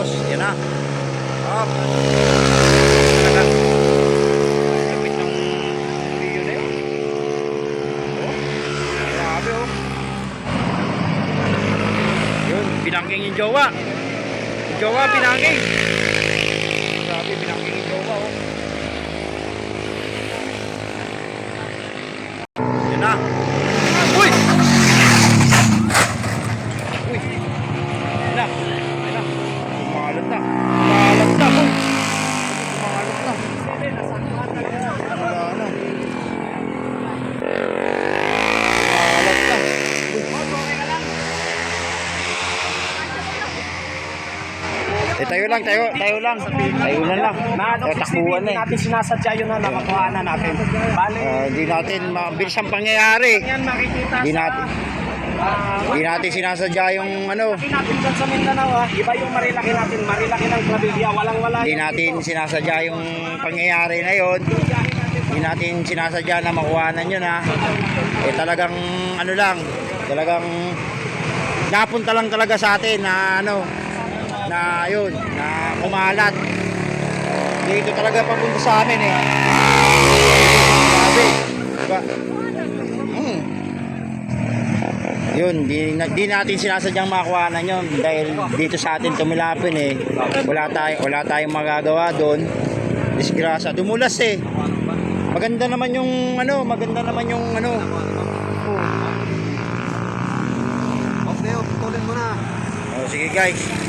Tapos, yan na. Oh. Talaga. Lapit ng tuyo na yun. Oh. Grabe oh. Yun, binangking yung jowa. Yung jowa, binangking. Grabe, binangking yung jowa oh. Yan na. Uy! Uy! Yan na. Yan na. Kumalat na. Kumalat na. Uy! Kumalat na. Wala na. Kumalat na. Tayo lang. Tayo na lang. Takbuhan na eh. Natin sinasadya yun na nakakuha na natin. Bali. Hindi natin mabilis ang pangyayari. Yan makikita Hindi natin sinasadya yung ano. Laki natin dyan sa Mindanao ha. Iba yung marilaki natin. Marilaki ng Claveria. Walang-wala. Hindi natin sinasadya yung pangyayari na yon. Hindi natin sinasadya na makuhanan yun ha. Talagang ano lang. Talagang napunta lang talaga sa atin na ano. Na yun, na kumalat. Dito talaga papunta sa amin eh. Sabi, diba? Yun, di natin sinasadyang makuhanan yun dahil dito sa atin tumilapin eh. Wala tayong magagawa doon. Disgrasya, dumulas eh. Maganda naman yung ano. Okay, tutuloy mo na. Oh, sige guys.